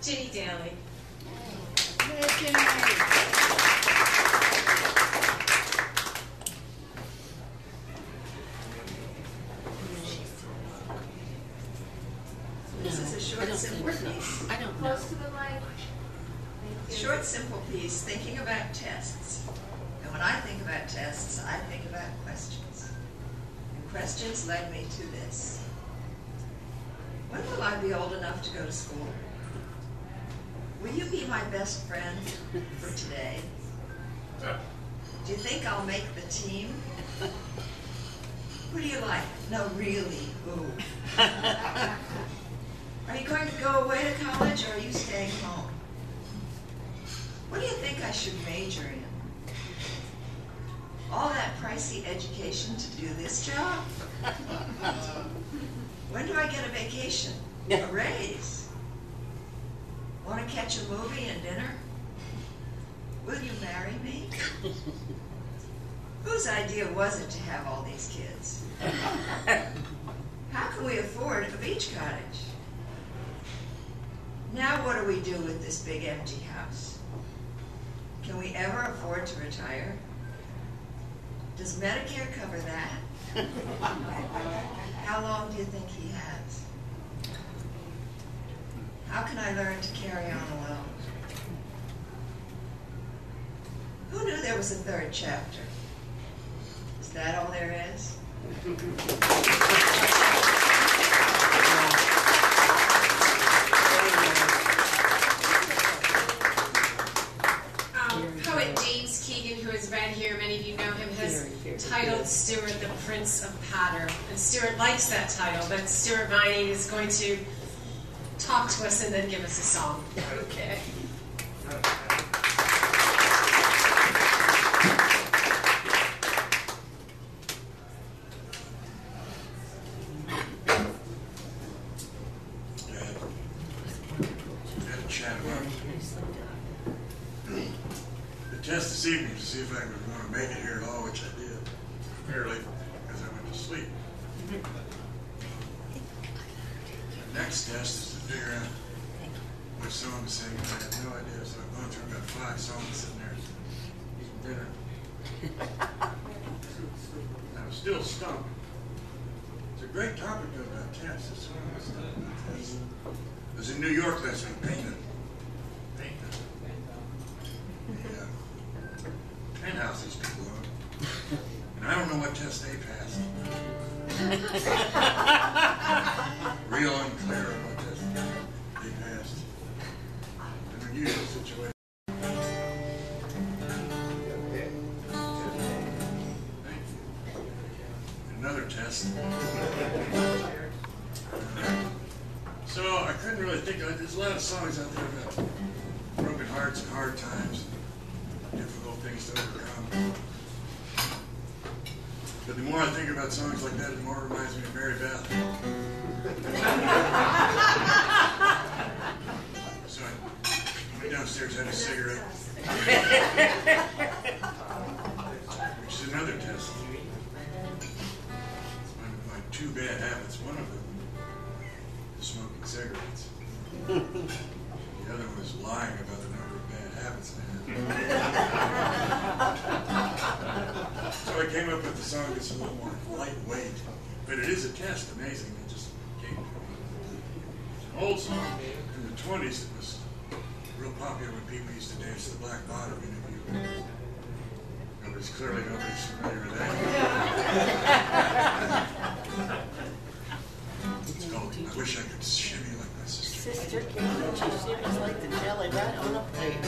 Ginny Daly. Hey, Ginny. This is a short, simple piece. I don't know. Close to the mic. Short, simple piece, thinking about tests. And when I think about tests, I think about questions. And questions led me to this. When will I be old enough to go to school? Will you be my best friend for today? Do you think I'll make the team? Who do you like? No, really, who? Are you going to go away to college or are you staying home? What do you think I should major in? All that pricey education to do this job? When do I get a vacation? A raise? Want to catch a movie and dinner? Will you marry me? Whose idea was it to have all these kids? How can we afford a beach cottage? Now what do we do with this big empty house? Can we ever afford to retire? Does Medicare cover that? How long do you think he has? How can I learn to carry on alone? Who knew there was a third chapter? Is that all there is? Poet James Keegan, who is right here, many of you know him, has titled Stuart the Prince of Patter. And Stuart likes that title, but Stuart Vining is going to talk to us and then give us a song. Okay. Test this evening to see if I would want to make it here at all, which I did, fairly, because I went to sleep. The next test is to figure out which song to sing. I had no idea, so I've gone through about 5 songs sitting there eating dinner. I was still stumped. It's a great topic about tests. It's one of the stuff about tests. I was in New York last week painting. Penthouse these people on. And I don't know what test they passed. Real unclear on what test they passed. An unusual situation. Thank you. Another test. So I couldn't really think of it. There's a lot of songs out there about broken hearts and hard times. Difficult things to overcome. But the more I think about songs like that, the more it reminds me of Mary Beth. So I went downstairs, had a cigarette, which is another test. One of my 2 bad habits. One of them is smoking cigarettes. The other one is lying about the number of bad habits I have. So I came up with a song that's a little more lightweight, but it is a test, amazing. It just came to me. It's an old song from the 20s that was real popular when people used to dance to the Black Bottom interview. Nobody's familiar with that. It's called I Wish I Could Shimmy Like My Sister. Sister Kate, she shimmies like the jelly right on a plate.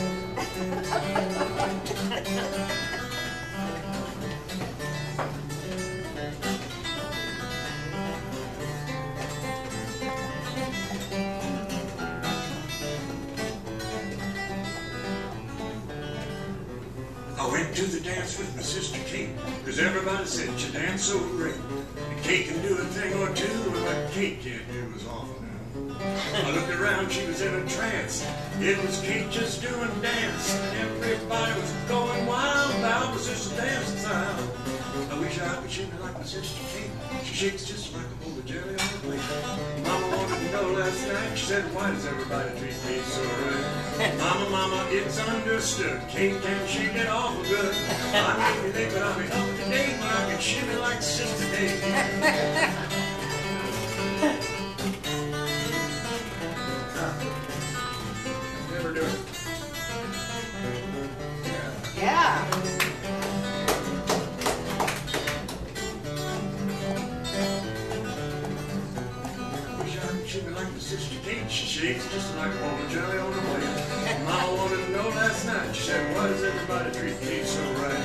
I went to the dance with my sister Kate, because everybody said you dance so great. And Kate can do a thing or two, and what Kate can't do is awful now. I looked around, she was in a trance. It was Kate just doing dance. Everybody was going wild about my sister dancing style. I wish I could shake her like my sister Kate. She shakes just like a bowl of jelly on a plate. Mama wanted to know last night. She said, why does everybody treat me so right? Mama, it's understood. Kate can shake it awful good. I may be late, but I'll be up to date when I can shimmy like Sister Kate. Never do it. Yeah. Shimmy like my sister Kate, she shakes just like a bowl of jelly on her plate. Mama wanted to know last night, she said, why does everybody treat Kate so right?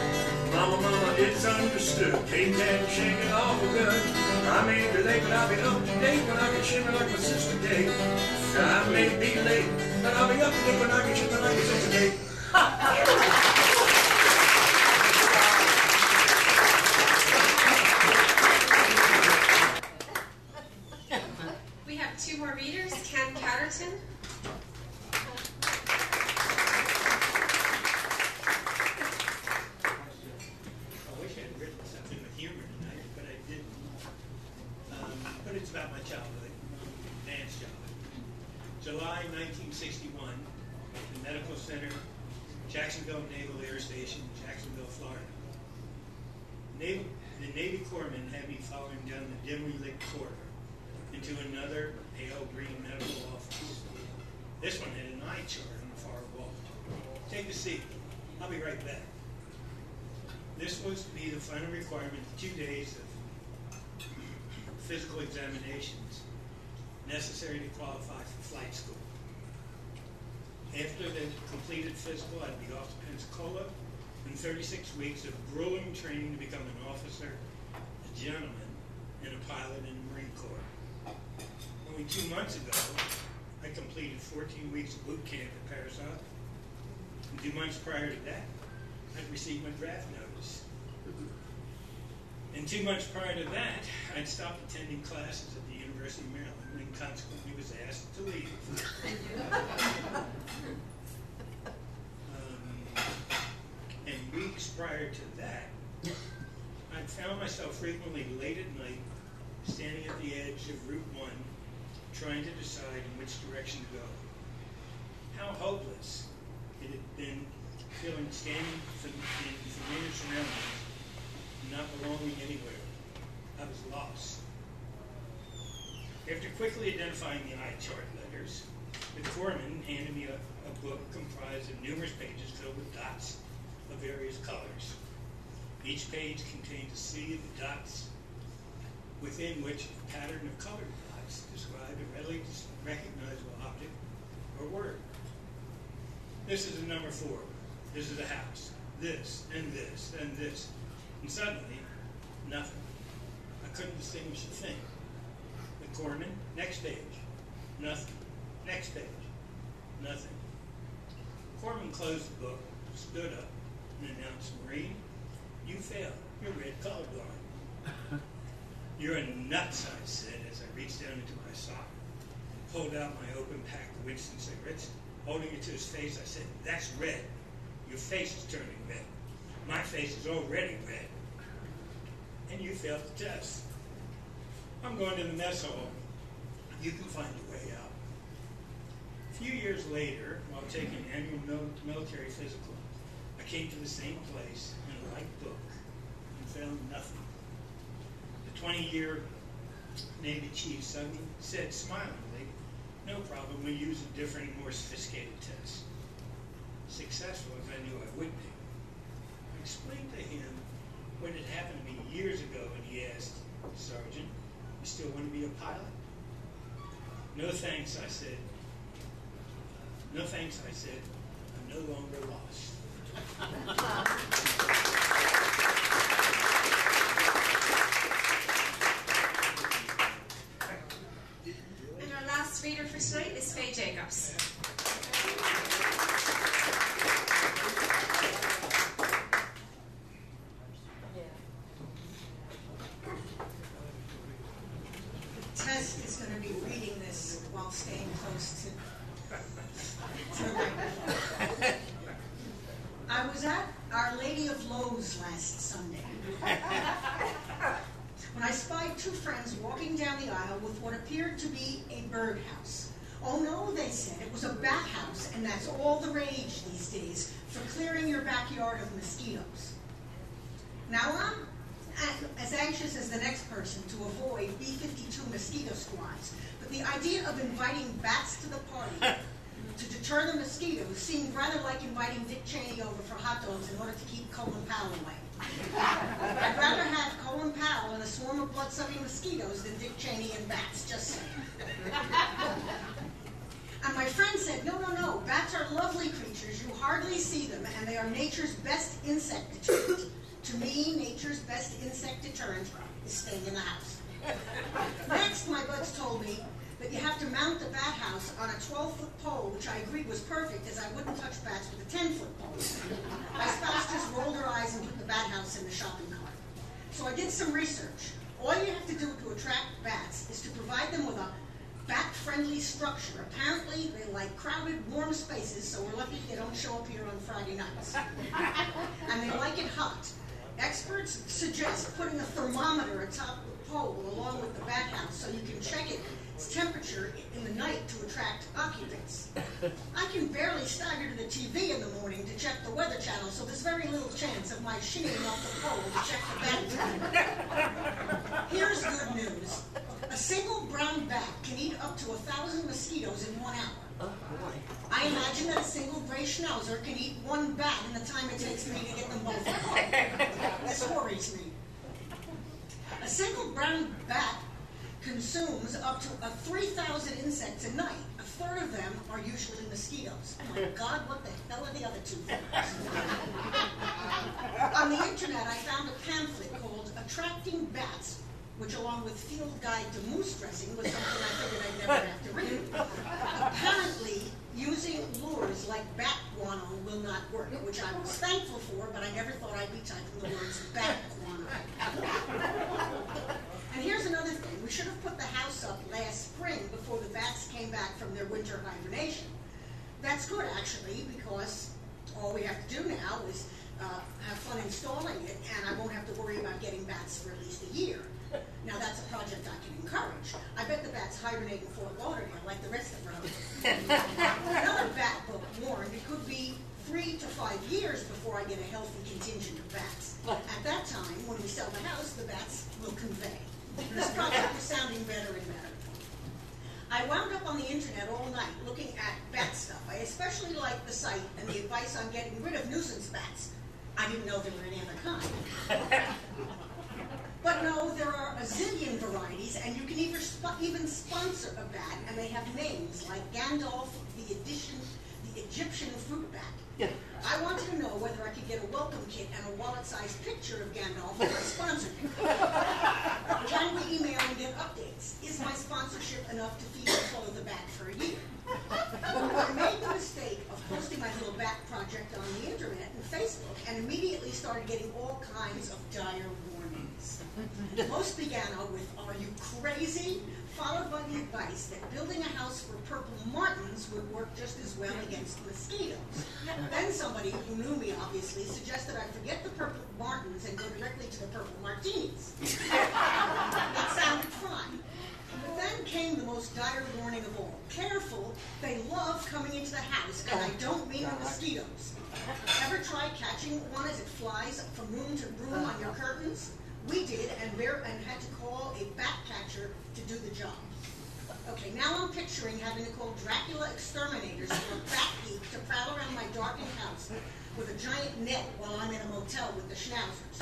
Mama, it's understood, Kate can shake it awful good. I may be late, but I'll be up to date when I can shimmy like my sister Kate. I may be late, but I'll be up to date when I can shimmy like my sister Kate. Two more readers, Ken Catterton. I wish I had written something with humor tonight, but I didn't. But it's about my childhood, dance childhood. July 1961, the Medical Center, Jacksonville Naval Air Station, Jacksonville, Florida. The Navy corpsman had me following down the dimly lit corridor into another pale green medical office. This one had an eye chart on the far wall. Take a seat. I'll be right back. This was to be the final requirement of 2 days of physical examinations necessary to qualify for flight school. After the completed physical, I'd be off to Pensacola in 36 weeks of grueling training to become an officer, a gentleman, and a pilot in the Marine Corps. Only 2 months ago, I completed 14 weeks of boot camp at Parasite. And 2 months prior to that, I'd received my draft notice. And 2 months prior to that, I'd stopped attending classes at the University of Maryland and consequently was asked to leave. And weeks prior to that, I'd found myself frequently late at night, standing at the edge of Route 1, trying to decide in which direction to go. How hopeless it had been standing in familiar surroundings, not belonging anywhere. I was lost. After quickly identifying the eye chart letters, the corpsman handed me a book comprised of numerous pages filled with dots of various colors. Each page contained a sea of dots within which a pattern of colored dots described a readily recognizable object or word. This is a number 4. This is a house. This, and this, and this. And suddenly, nothing. I couldn't distinguish a thing. The corpsman, next page. Nothing. Next page. Nothing. The corpsman closed the book, stood up, and announced, Marine, you failed. You're red colorblind. You're a nuts, I said as I reached down into my sock and pulled out my open pack of Winston cigarettes. Holding it to his face, I said, that's red. Your face is turning red. My face is already red. And you failed the test. I'm going to the mess hall. You can find your way out. A few years later, while taking an annual military physical, I came to the same place in a light book and found nothing. The 20-year Navy chief suddenly said smilingly, no problem, we use a different, more sophisticated test. Successful as I knew I would be. I explained to him what had happened to me years ago, and he asked, Sergeant, you still want to be a pilot? No thanks, I said. No thanks, I said. I'm no longer lost. And our last reader for tonight is Faye Jacobs. Tess is going to be reading this while standing. house. I was at Our Lady of Lowe's last Sunday when I spied two friends walking down the aisle with what appeared to be a birdhouse. Oh no, they said, it was a bat house, and that's all the rage these days for clearing your backyard of mosquitoes. Now I'm as anxious as the next person to avoid B-52 mosquito squads, but the idea of inviting bats to the party to deter the mosquitoes seemed rather like inviting Dick Cheney over for hot dogs in order to keep Colin Powell away. I'd rather have Colin Powell and a swarm of blood-sucking mosquitoes than Dick Cheney and bats, just saying. And my friend said, no, bats are lovely creatures. You hardly see them, and they are nature's best insect deterrent. To me, nature's best insect deterrent is staying in the house. Next, my buds told me that you have to mount the bat house on a 12-foot pole, which I agreed was perfect, as I wouldn't touch bats with a 10-foot pole. My spouse just rolled her eyes and put the bat house in the shopping cart. So I did some research. All you have to do to attract bats is to provide them with a bat-friendly structure. Apparently, they like crowded, warm spaces, so we're lucky they don't show up here on Friday nights. And they like it hot. Experts suggest putting a thermometer atop the pole along with the bat house so you can check its temperature in the night to attract occupants. I can barely stagger to the TV in the morning to check the Weather Channel, so there's very little chance of my shinnying off the pole to check the bat. Here's good news. A single brown bat can eat up to 1,000 mosquitoes in 1 hour. Oh, boy. I imagine that a single gray schnauzer can eat one bat in the time it takes me to get them both apart. This worries me. A single brown bat consumes up to 3,000 insects a night. A third of them are usually mosquitoes. Oh my God, what the hell are the other two things? On the internet, I found a pamphlet called Attracting Bats, which along with Field Guide to Moose Dressing was something I figured I'd never have to read. Apparently, using lures like bat guano will not work, which I was thankful for, but I never thought I'd be typing the words bat guano. And here's another thing. We should have put the house up last spring before the bats came back from their winter hibernation. That's good, actually, because all we have to do now is have fun installing it, and I won't have to worry about getting bats for at least a year. Now, that's a project I can encourage. I bet the bats hibernate in Fort Lauderdale like the rest of the road. Another bat book warned it could be 3 to 5 years before I get a healthy contingent of bats. At that time, when we sell the house, the bats will convey. This project is sounding better and better. I wound up on the internet all night looking at bat stuff. I especially liked the site and the advice on getting rid of nuisance bats. I didn't know there were any other kind. But no, there are a zillion varieties, and you can even sponsor a bat, and they have names like Gandalf, the Egyptian fruit bat. Yeah. I wanted to know whether I could get a welcome kit and a wallet-sized picture of Gandalf if I sponsored him. Can we email and get updates? Is my sponsorship enough to feed and clothe the bat for a year? I made the mistake of posting my little bat project on the internet and Facebook, and immediately started getting all kinds of dire warnings. Most began out with, "Are you crazy?" followed by the advice that building a house for purple martins would work just as well against mosquitoes. Then somebody who knew me, obviously, suggested I forget the purple martins and go directly to the purple martinis. It sounded fine. But then came the most dire warning of all. Careful, they love coming into the house, and I don't mean the mosquitoes. Ever try catching one as it flies from room to room on your curtains? We did, and had to call a bat catcher to do the job. Okay, now I'm picturing having to call Dracula exterminators for a bat geek to prowl around my darkened house with a giant net while I'm in a motel with the schnauzers.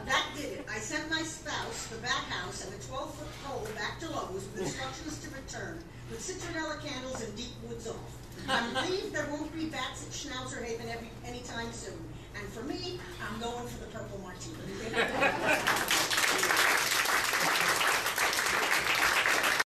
That did it. I sent my spouse, the bat house, and a 12-foot pole back to Lowe's with instructions to return, with citronella candles and deep woods off. I'm relieved there won't be bats at Schnauzer Haven anytime soon. And for me, I'm going for the purple martini.